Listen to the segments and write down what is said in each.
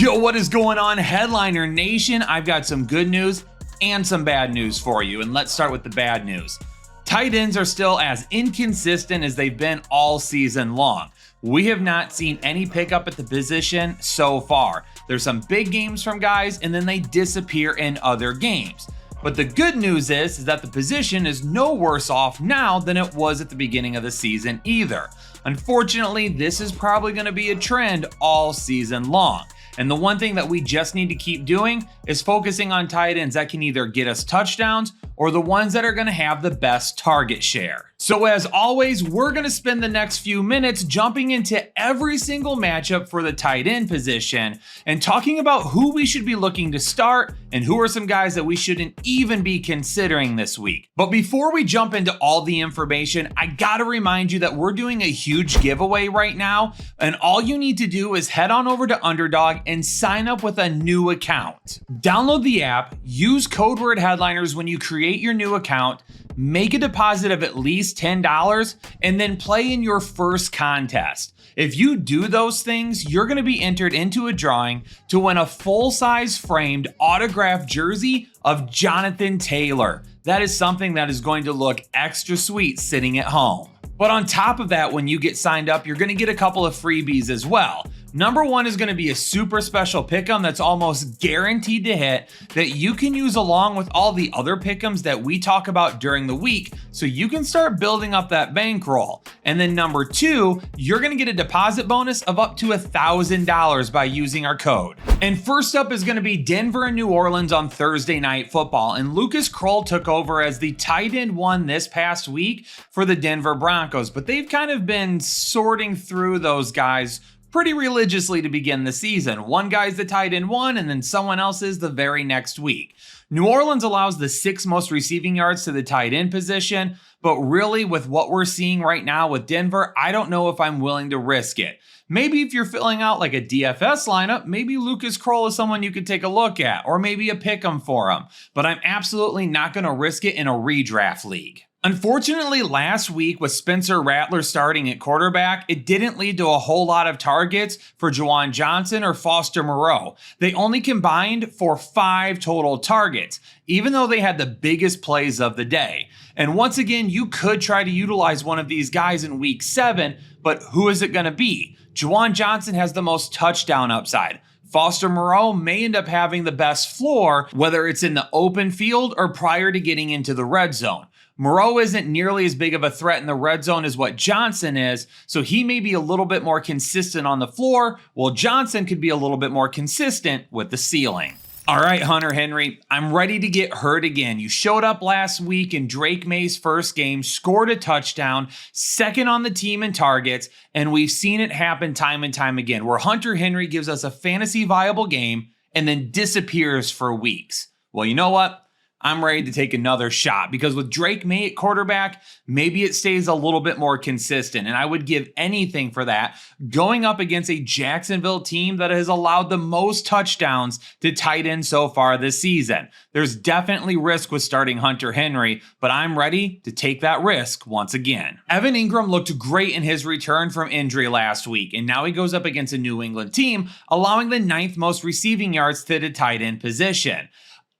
Yo, what is going on, Headliner Nation? I've got some good news and some bad news for you, and let's start with the bad news. Tight ends are still as inconsistent as they've been all season long. We have not seen any pickup at the position so far. There's some big games from guys, and then they disappear in other games. But the good news is that the position is no worse off now than it was at the beginning of the season either. Unfortunately, this is probably going to be a trend all season long. And the one thing that we just need to keep doing is focusing on tight ends that can either get us touchdowns or the ones that are going to have the best target share. So as always, we're going to spend the next few minutes jumping into every single matchup for the tight end position and talking about who we should be looking to start and who are some guys that we shouldn't even be considering this week. But before we jump into all the information, I got to remind you that we're doing a huge giveaway right now, and all you need to do is head on over to Underdog and sign up with a new account. Download the app, use code word headliners when you create your new account, make a deposit of at least $10, and then play in your first contest. If you do those things, you're going to be entered into a drawing to win a full-size framed autographed jersey of Jonathan Taylor. That is something that is going to look extra sweet sitting at home. But on top of that, when you get signed up, you're going to get a couple of freebies as well. Number one is going to be a super special pick'em that's almost guaranteed to hit that you can use along with all the other pick'ems that we talk about during the week, so you can start building up that bankroll. And then number two, you're going to get a deposit bonus of up to $1,000 by using our code. And first up is going to be Denver and New Orleans on Thursday Night Football, and Lucas Krull took over as the tight end one this past week for the Denver Broncos, but they've kind of been sorting through those guys pretty religiously to begin the season. One guy's the tight end one, and then someone else is the very next week. New Orleans allows the 6th most receiving yards to the tight end position, but really with what we're seeing right now with Denver, I don't know if I'm willing to risk it. Maybe if you're filling out like a DFS lineup, maybe Lucas Krull is someone you could take a look at, or maybe a pick'em for him, but I'm absolutely not going to risk it in a redraft league. Unfortunately, last week with Spencer Rattler starting at quarterback, it didn't lead to a whole lot of targets for Juwan Johnson or Foster Moreau. They only combined for 5 total targets, even though they had the biggest plays of the day. And once again, you could try to utilize one of these guys in week 7, but who is it going to be? Juwan Johnson has the most touchdown upside. Foster Moreau may end up having the best floor, whether it's in the open field or prior to getting into the red zone. Moreau isn't nearly as big of a threat in the red zone as what Johnson is, so he may be a little bit more consistent on the floor, while Johnson could be a little bit more consistent with the ceiling. All right, Hunter Henry, I'm ready to get hurt again. You showed up last week in Drake May's first game, scored a touchdown, second on the team in targets, and we've seen it happen time and time again, where Hunter Henry gives us a fantasy viable game and then disappears for weeks. Well, you know what? I'm ready to take another shot, because with Drake May at quarterback, maybe it stays a little bit more consistent, and I would give anything for that going up against a Jacksonville team that has allowed the most touchdowns to tight end so far this season. There's definitely risk with starting Hunter Henry, but I'm ready to take that risk once again. Evan Ingram looked great in his return from injury last week, and now he goes up against a New England team allowing the 9th most receiving yards to the tight end position.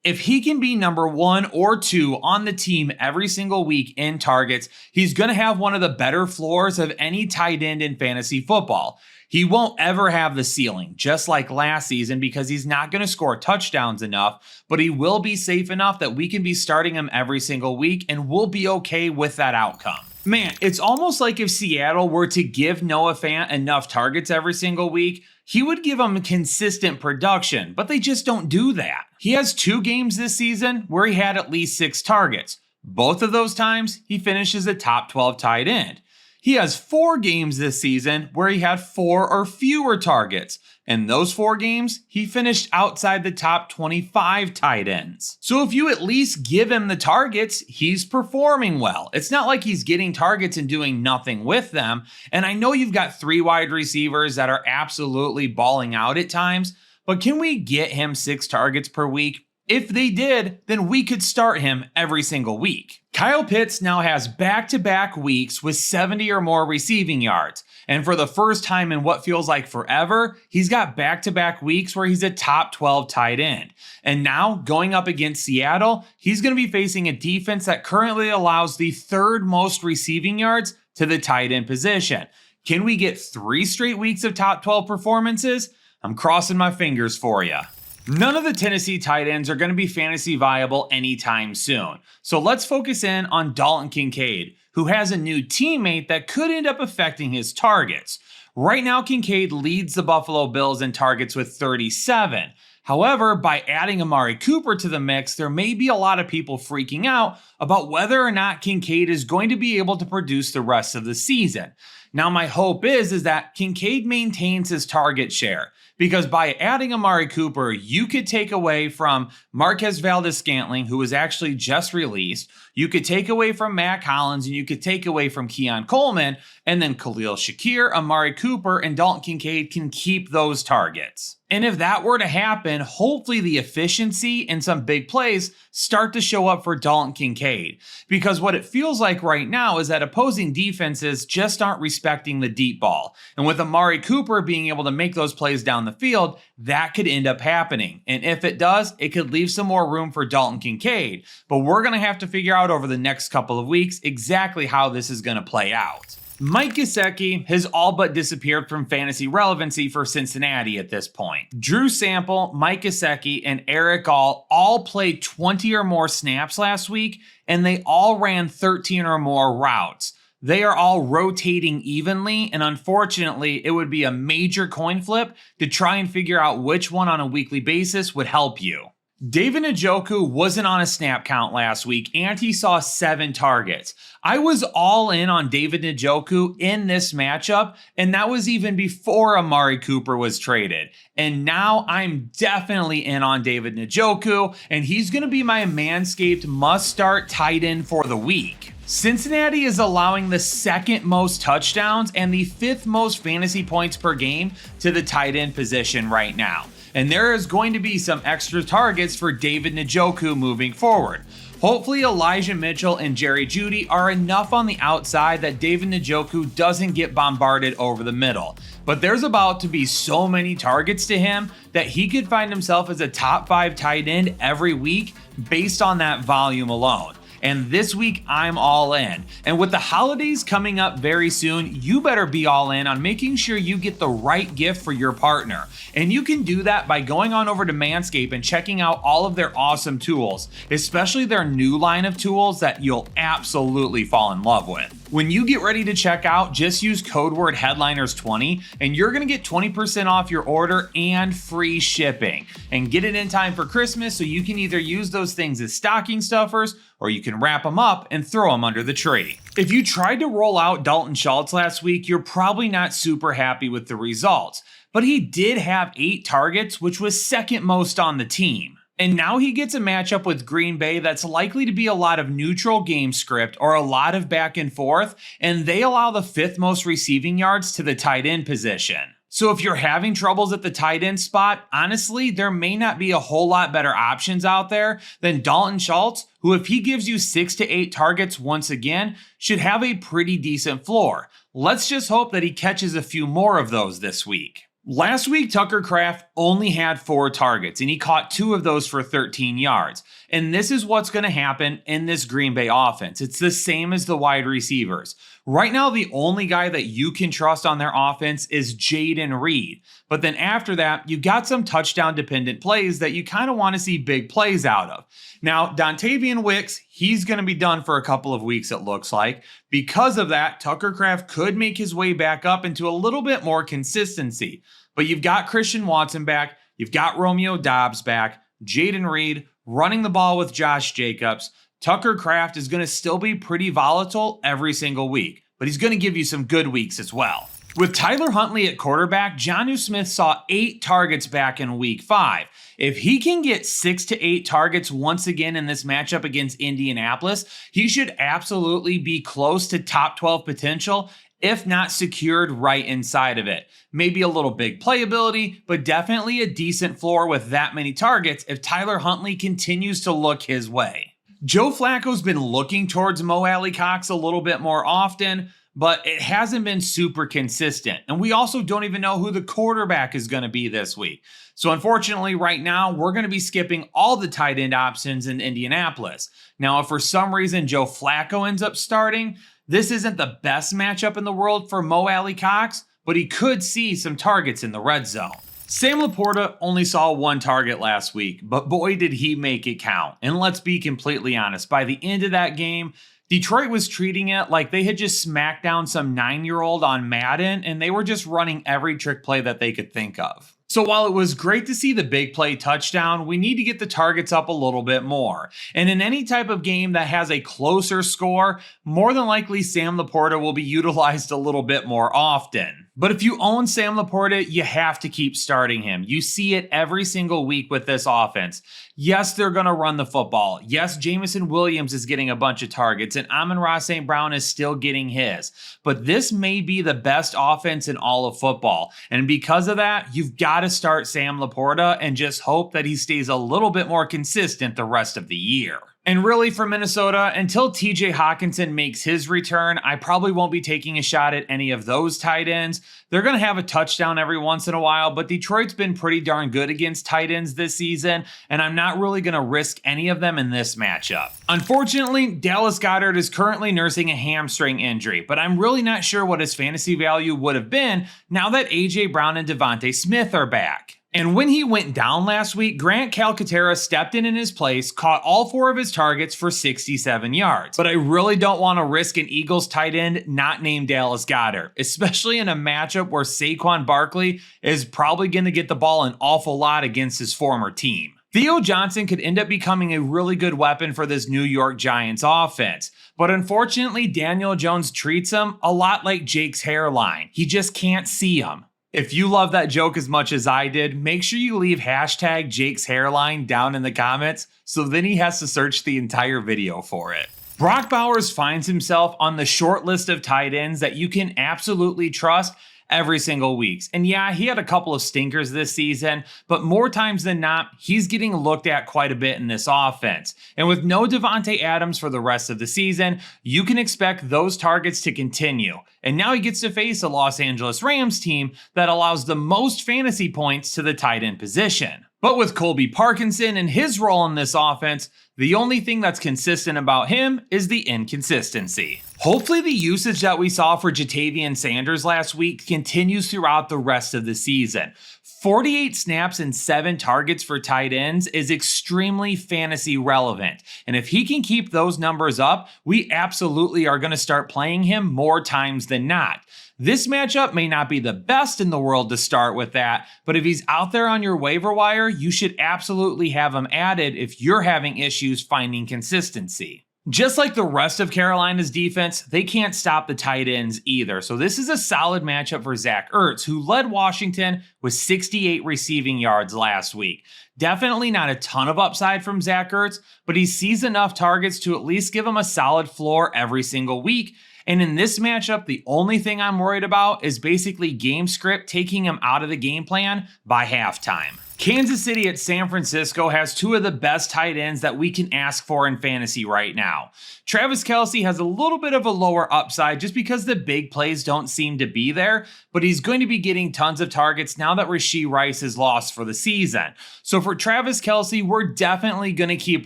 If he can be number 1 or 2 on the team every single week in targets, he's going to have one of the better floors of any tight end in fantasy football. He won't ever have the ceiling, just like last season, because he's not going to score touchdowns enough, but he will be safe enough that we can be starting him every single week, and we'll be okay with that outcome. Man, it's almost like if Seattle were to give Noah Fant enough targets every single week, he would give him consistent production, but they just don't do that. He has 2 games this season where he had at least 6 targets. Both of those times, he finishes a top 12 tight end. He has 4 games this season where he had 4 or fewer targets. In those 4 games, he finished outside the top 25 tight ends. So if you at least give him the targets, he's performing well. It's not like he's getting targets and doing nothing with them. And I know you've got 3 wide receivers that are absolutely balling out at times, but can we get him 6 targets per week? If they did, then we could start him every single week. Kyle Pitts now has back-to-back weeks with 70 or more receiving yards. And for the first time in what feels like forever, he's got back-to-back weeks where he's a top 12 tight end. And now, going up against Seattle, he's going to be facing a defense that currently allows the third most receiving yards to the tight end position. Can we get 3 straight weeks of top 12 performances? I'm crossing my fingers for you. None of the Tennessee tight ends are going to be fantasy viable anytime soon. So let's focus in on Dalton Kincaid, who has a new teammate that could end up affecting his targets. Right now, Kincaid leads the Buffalo Bills in targets with 37. However, by adding Amari Cooper to the mix, there may be a lot of people freaking out about whether or not Kincaid is going to be able to produce the rest of the season. Now, my hope is that Kincaid maintains his target share, because by adding Amari Cooper, you could take away from Marquez Valdes-Scantling, who was actually just released. You could take away from Matt Collins, and you could take away from Keon Coleman, and then Khalil Shakir, Amari Cooper, and Dalton Kincaid can keep those targets. And if that were to happen, hopefully the efficiency and some big plays start to show up for Dalton Kincaid. Because what it feels like right now is that opposing defenses just aren't respecting the deep ball. And with Amari Cooper being able to make those plays down the field, that could end up happening. And if it does, it could leave some more room for Dalton Kincaid. But we're going to have to figure out over the next couple of weeks exactly how this is going to play out. Mike Gesicki has all but disappeared from fantasy relevancy for Cincinnati at this point. Drew Sample, Mike Gesicki, and Eric all played 20 or more snaps last week, and they all ran 13 or more routes. They are all rotating evenly, and unfortunately, it would be a major coin flip to try and figure out which one on a weekly basis would help you. David Njoku wasn't on a snap count last week, and he saw 7 targets. I was all in on David Njoku in this matchup, and that was even before Amari Cooper was traded. And now I'm definitely in on David Njoku, and he's going to be my Manscaped must-start tight end for the week. Cincinnati is allowing the 2nd most touchdowns and the 5th most fantasy points per game to the tight end position right now. And there is going to be some extra targets for David Njoku moving forward. Hopefully Elijah Mitchell and Jerry Jeudy are enough on the outside that David Njoku doesn't get bombarded over the middle. But there's about to be so many targets to him that he could find himself as a top 5 tight end every week based on that volume alone. And this week, I'm all in. And with the holidays coming up very soon, you better be all in on making sure you get the right gift for your partner. And you can do that by going on over to Manscaped and checking out all of their awesome tools, especially their new line of tools that you'll absolutely fall in love with. When you get ready to check out, just use code word Headliners20 and you're going to get 20% off your order and free shipping. And get it in time for Christmas so you can either use those things as stocking stuffers or you can wrap them up and throw them under the tree. If you tried to roll out Dalton Schultz last week, you're probably not super happy with the results. But he did have 8 targets, which was 2nd most on the team. And now he gets a matchup with Green Bay that's likely to be a lot of neutral game script or a lot of back and forth, and they allow the 5th most receiving yards to the tight end position. So if you're having troubles at the tight end spot, honestly, there may not be a whole lot better options out there than Dalton Schultz, who if he gives you 6 to 8 targets once again, should have a pretty decent floor. Let's just hope that he catches a few more of those this week. Last week, Tucker Kraft only had 4 targets, and he caught 2 of those for 13 yards. And this is what's going to happen in this Green Bay offense. It's the same as the wide receivers. Right now, the only guy that you can trust on their offense is Jayden Reed. But then after that, you got some touchdown-dependent plays that you kind of want to see big plays out of. Now, Dontavian Wicks, he's going to be done for a couple of weeks, it looks like. Because of that, Tucker Kraft could make his way back up into a little bit more consistency. But you've got Christian Watson back, you've got Romeo Doubs back, Jayden Reed running the ball with Josh Jacobs. Tucker Kraft is going to still be pretty volatile every single week, but he's going to give you some good weeks as well. With Tyler Huntley at quarterback, Jonnu Smith saw 8 targets back in week 5. If he can get 6 to 8 targets once again in this matchup against Indianapolis, he should absolutely be close to top 12 potential if not secured right inside of it. Maybe a little big playability, but definitely a decent floor with that many targets if Tyler Huntley continues to look his way. Joe Flacco's been looking towards Mo Alie-Cox a little bit more often, but it hasn't been super consistent. And we also don't even know who the quarterback is going to be this week. So unfortunately, right now, we're going to be skipping all the tight end options in Indianapolis. Now, if for some reason Joe Flacco ends up starting, this isn't the best matchup in the world for Mo Alie-Cox, but he could see some targets in the red zone. Sam Laporta only saw one target last week, but boy did he make it count. And let's be completely honest, by the end of that game, Detroit was treating it like they had just smacked down some 9-year-old on Madden, and they were just running every trick play that they could think of. So while it was great to see the big play touchdown, we need to get the targets up a little bit more. And in any type of game that has a closer score, more than likely Sam Laporta will be utilized a little bit more often. But if you own Sam Laporta, you have to keep starting him. You see it every single week with this offense. Yes, they're going to run the football. Yes, Jameson Williams is getting a bunch of targets, and Amon-Ra St. Brown is still getting his. But this may be the best offense in all of football. And because of that, you've got to start Sam Laporta and just hope that he stays a little bit more consistent the rest of the year. And really for Minnesota, until TJ Hawkinson makes his return, I probably won't be taking a shot at any of those tight ends. They're going to have a touchdown every once in a while, but Detroit's been pretty darn good against tight ends this season, and I'm not really going to risk any of them in this matchup. Unfortunately, Dallas Goedert is currently nursing a hamstring injury, but I'm really not sure what his fantasy value would have been now that A.J. Brown and Devontae Smith are back. And when he went down last week, Grant Calcaterra stepped in his place, caught all 4 of his targets for 67 yards. But I really don't want to risk an Eagles tight end not named Dallas Goedert, especially in a matchup where Saquon Barkley is probably going to get the ball an awful lot against his former team. Theo Johnson could end up becoming a really good weapon for this New York Giants offense. But unfortunately, Daniel Jones treats him a lot like Jake's hairline. He just can't see him. If you love that joke as much as I did, make sure you leave hashtag Jake's hairline down in the comments so then he has to search the entire video for it. Brock Bowers finds himself on the short list of tight ends that you can absolutely trust every single week. And yeah, he had a couple of stinkers this season, but more times than not, he's getting looked at quite a bit in this offense. And with no Davante Adams for the rest of the season, you can expect those targets to continue. And now he gets to face a Los Angeles Rams team that allows the most fantasy points to the tight end position. But with Colby Parkinson and his role in this offense, the only thing that's consistent about him is the inconsistency. Hopefully the usage that we saw for Ja'Tavion Sanders last week continues throughout the rest of the season. 48 snaps and 7 targets for tight ends is extremely fantasy relevant. And if he can keep those numbers up, we absolutely are going to start playing him more times than not. This matchup may not be the best in the world to start with that, but if he's out there on your waiver wire, you should absolutely have him added if you're having issues finding consistency. Just like the rest of Carolina's defense, they can't stop the tight ends either. So this is a solid matchup for Zach Ertz, who led Washington with 68 receiving yards last week. Definitely not a ton of upside from Zach Ertz, but he sees enough targets to at least give him a solid floor every single week. And in this matchup, the only thing I'm worried about is basically game script taking him out of the game plan by halftime. Kansas City at San Francisco has 2 of the best tight ends that we can ask for in fantasy right now. Travis Kelce has a little bit of a lower upside just because the big plays don't seem to be there, but he's going to be getting tons of targets now that Rashee Rice is lost for the season. So for Travis Kelce, we're definitely going to keep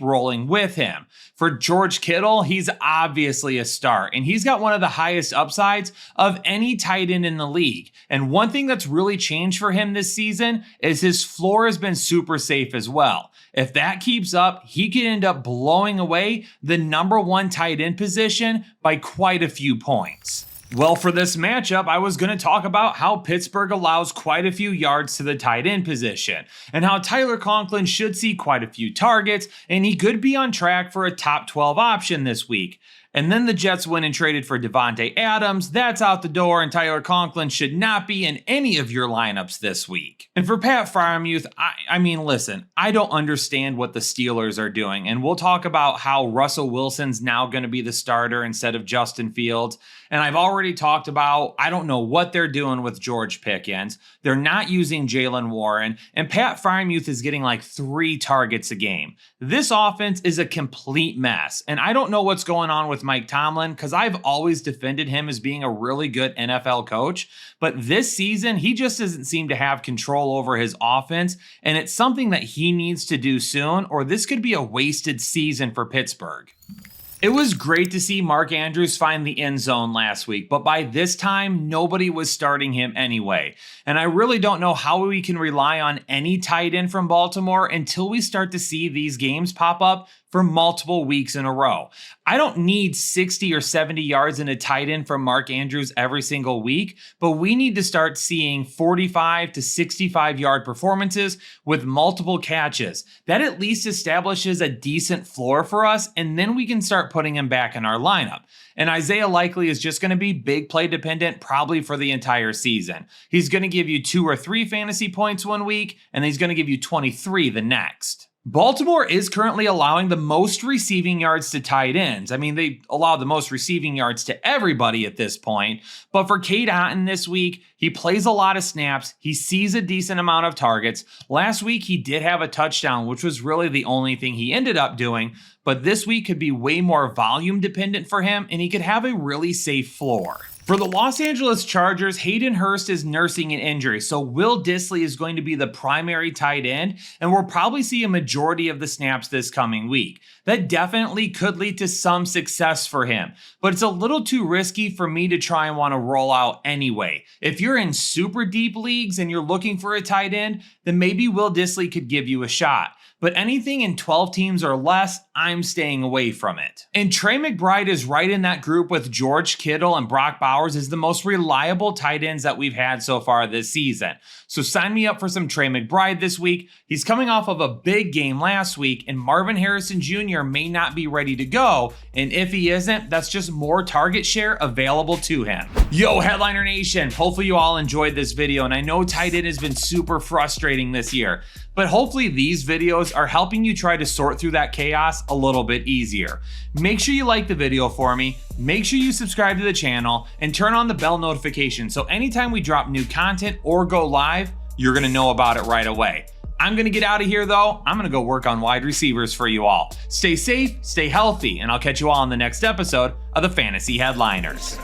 rolling with him. For George Kittle, he's obviously a start, and he's got one of the highest upsides of any tight end in the league. And one thing that's really changed for him this season is his floor has been super safe as well. If that keeps up, he could end up blowing away the number 1 tight end position by quite a few points. Well, for this matchup, I was going to talk about how Pittsburgh allows quite a few yards to the tight end position, and how Tyler Conklin should see quite a few targets, and he could be on track for a top 12 option this week. And then the Jets went and traded for Devontae Adams. That's out the door, and Tyler Conklin should not be in any of your lineups this week. And for Pat Freiermuth, I mean, listen, I don't understand what the Steelers are doing. And we'll talk about how Russell Wilson's now going to be the starter instead of Justin Fields. And I've already talked about, I don't know what they're doing with George Pickens. They're not using Jaylen Warren. And Pat Freiermuth is getting like 3 targets a game. This offense is a complete mess. And I don't know what's going on with Mike Tomlin, because I've always defended him as being a really good NFL coach. But this season, he just doesn't seem to have control over his offense. And it's something that he needs to do soon, or this could be a wasted season for Pittsburgh. It was great to see Mark Andrews find the end zone last week, but by this time, nobody was starting him anyway. And I really don't know how we can rely on any tight end from Baltimore until we start to see these games pop up for multiple weeks in a row. I don't need 60 or 70 yards in a tight end from Mark Andrews every single week, but we need to start seeing 45 to 65 yard performances with multiple catches. That at least establishes a decent floor for us, and then we can start putting him back in our lineup. And Isaiah Likely is just going to be big play dependent probably for the entire season. He's going to give you 2 or 3 fantasy points one week, and he's going to give you 23 the next. Baltimore is currently allowing the most receiving yards to tight ends. I mean, they allow the most receiving yards to everybody at this point. But for Cade Otton this week, he plays a lot of snaps. He sees a decent amount of targets. Last week, he did have a touchdown, which was really the only thing he ended up doing. But this week could be way more volume dependent for him, and he could have a really safe floor. For the Los Angeles Chargers, Hayden Hurst is nursing an injury, so Will Dissly is going to be the primary tight end, and we'll probably see a majority of the snaps this coming week. That definitely could lead to some success for him, but it's a little too risky for me to try and want to roll out anyway. If you're in super deep leagues and you're looking for a tight end, then maybe Will Dissly could give you a shot. But anything in 12 teams or less, I'm staying away from it. And Trey McBride is right in that group with George Kittle and Brock Bowers as the most reliable tight ends that we've had so far this season. So sign me up for some Trey McBride this week. He's coming off of a big game last week, and Marvin Harrison Jr. may not be ready to go. And if he isn't, that's just more target share available to him. Yo, Headliner Nation, hopefully you all enjoyed this video. And I know tight end has been super frustrating this year, but hopefully these videos are helping you try to sort through that chaos a little bit easier. Make sure you like the video for me, make sure you subscribe to the channel, and turn on the bell notification so anytime we drop new content or go live, you're gonna know about it right away. I'm gonna get out of here though. I'm gonna go work on wide receivers for you all. Stay safe, stay healthy, and I'll catch you all on the next episode of the Fantasy Headliners.